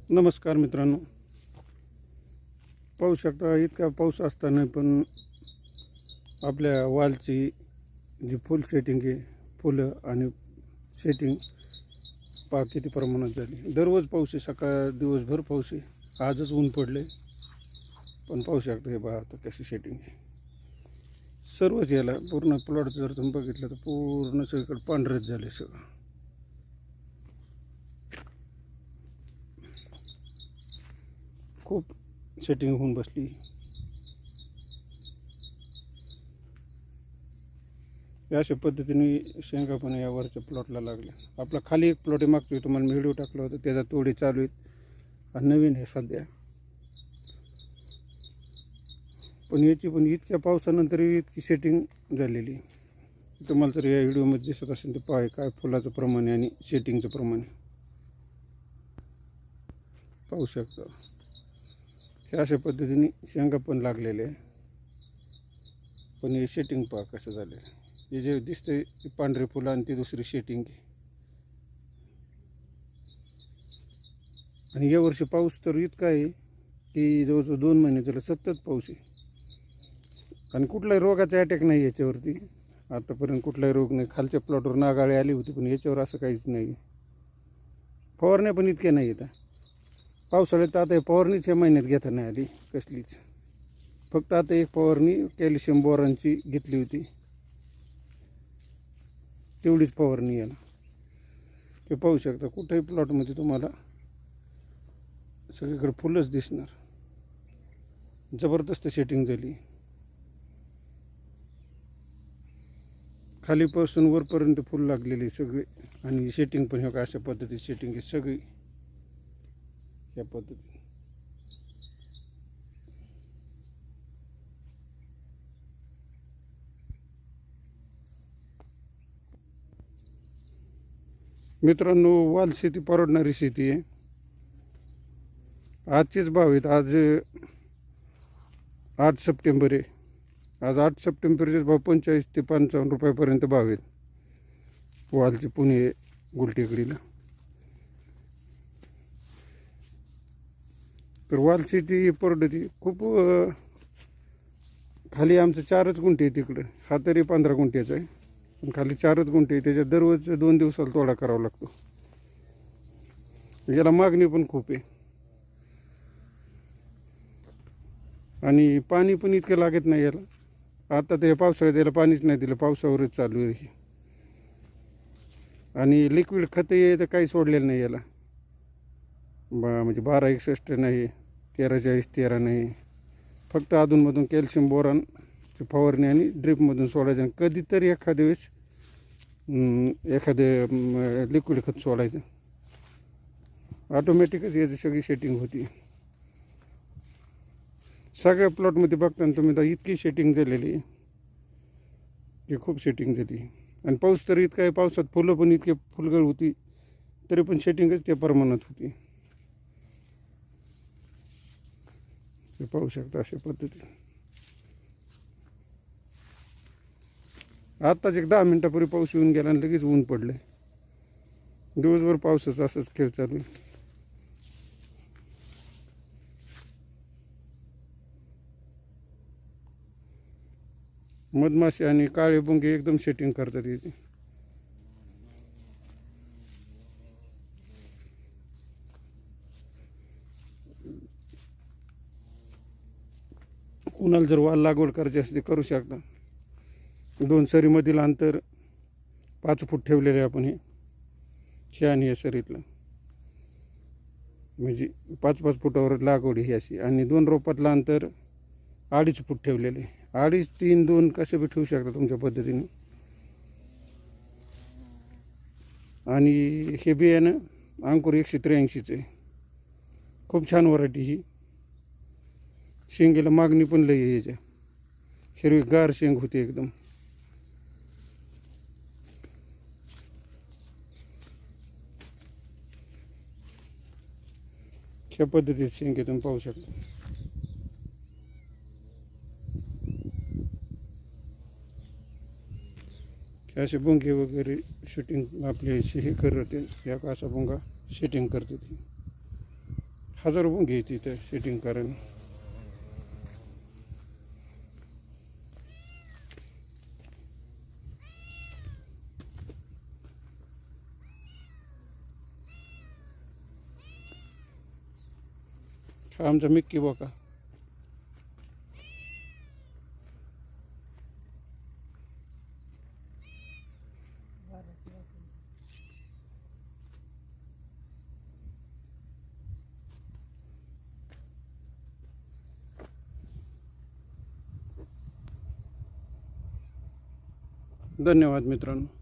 नमस्कार मित्रांनो, पाहू शकता इतका पाऊस असताना पण आपल्या वालची जी फुल सेटिंग आहे, फुलं आणि सेटिंग पहा किती प्रमाणात झाली. दररोज पाऊस आहे, सकाळ दिवसभर पाऊस आहे. आजच ऊन पडले पण पाहू शकता हे पहा आता कशी सेटिंग आहे. सर्वच याला पूर्ण प्लॉट जर तुम्ही बघितलं तर पूर्ण सगळीकडे पांढरच झाले सगळं. खूप सेटिंग होऊन बसली. अशा पद्धतीने शेंगा पण या वरच्या प्लॉटला लागल्या. आपला खाली एक प्लॉट आहे, मागतोय तुम्हाला मी व्हिडिओ टाकला होता, त्याचा तोडे चालू आहेत आणि नवीन आहे सध्या. पण याची पण इतक्या पावसानंतर इतकी सेटिंग झालेली. तुम्हाला तर या व्हिडिओमध्ये दिसत असेल तर पहा काय फुलाचं प्रमाण आहे आणि सेटिंगचं प्रमाण आहे. पाहू शकता हे अशा पद्धतीने शेंगा पण लागलेले आहे. पण हे सेटिंग पहा कसं झालं. हे जे दिसतंय ते पांढरे फुलं आणि ती दुसरी सेटिंग आहे. आणि यावर्षी पाऊस तर इतका आहे की जवळजवळ 2 महिने झालं सतत पाऊस आहे आणि कुठलाही रोगाचा अटॅक नाही याच्यावरती. आतापर्यंत कुठलाही रोग नाही. खालच्या प्लॉटवर नागाळी आली होती पण याच्यावर असं काहीच नाही. फवारण्या पण इतक्या नाही येतात. पावसाळ्यात आता फवारणीच या महिन्यात घेता नाही आली कसलीच. फक्त आता एक फवारणी कॅल्शियम बोरानची घेतली होती, तेवढीच फवारणी याला. ते पाहू शकता कुठेही प्लॉटमध्ये तुम्हाला सगळीकडे फुलंच दिसणार. जबरदस्त सेटिंग झाली खालीपासून वरपर्यंत फुल लागलेली सगळे. आणि सेटिंग पण हे अशा पद्धतीची सेटिंग आहे सगळी या पद्धतीने. मित्रांनो, वाल शेती परवडणारी शेती आहे. आजचेच भाव आहेत. आज 8 सप्टेंबर आहे. आज 8 सप्टेंबरचेच भाव 45 ते 55 रुपयापर्यंत भाव आहेत वालचे पुणे गुलटेकडीला. तर वाल शेती परवडती खूप. खाली आमचं 4च गुंठे आहे तिकडं. हा तरी 15 गुंठ्याचा आहे पण खाली 4च गुंठे आहे. त्याच्यात दररोज 2 दिवसाला तोडा करावा लागतो. याला मागणी पण खूप आहे आणि पाणी पण इतकं लागत नाही याला. आता ते पावसाळ्यात याला पाणीच नाही दिलं, पावसावरच चालू आहे. आणि लिक्विड खतं आहे तर काही सोडलेलं नाही याला. म्हणजे 1261 नाही, 1340 नाही. फक्त अधूनमधून कॅल्शियम बोरानची फवारणी आणि ड्रिपमधून सोडायचं. आणि कधीतरी एखाद्या वेळेस एखादं लिक्विड खत सोडायचं. ऑटोमॅटिकच याची सगळी सेटिंग होती. सगळ्या प्लॉटमध्ये बघताना तुम्ही तर इतकी सेटिंग झालेली आहे की खूप सेटिंग झाली. आणि पाऊस तर इतका आहे, पावसात फुलं पण इतके फुलगळ होती तरी पण सेटिंगच त्या प्रमाणात होती. ते पाहू शकता अशा पद्धतीने. आत्ताच एक 10 मिनटापूर्वी पाऊस येऊन गेला आणि लगेच ऊन पडलं. दिवसभर पावसाचा असंच खेळ चालू आहे. मधमाशी आणि काळे बुंगे एकदम सेटिंग करतात याची. कुणाला जर वाल लागवड करायची असते करू शकता. 2 सरीमधील अंतर 5 फूट ठेवलेले आपण हे आणि या सरीतलं. म्हणजे 5-5 फुटावर लागवड ही अशी. आणि 2 रोपातलं अंतर 2.5 फूट ठेवलेले. 2.5, 3, 2 कसे बी ठेवू शकता तुमच्या पद्धतीने. आणि हे बियाणं अंकुर 183चं आहे. खूप छान व्हरायटी ही. शेंगेला मागणी पण लई आहे याच्या. हिरवीगार शेंग होती एकदम. ह्या पद्धतीत शेंगे तुम्ही पाहू शकता. असे बुंगे वगैरे शूटिंग आपले हे करते. या असा बुंगा शूटिंग करते ती. ₹1000 घ्यायची त्या सेटिंग करायला. हा आमचा मिक्की बोका. धन्यवाद मित्रांनो.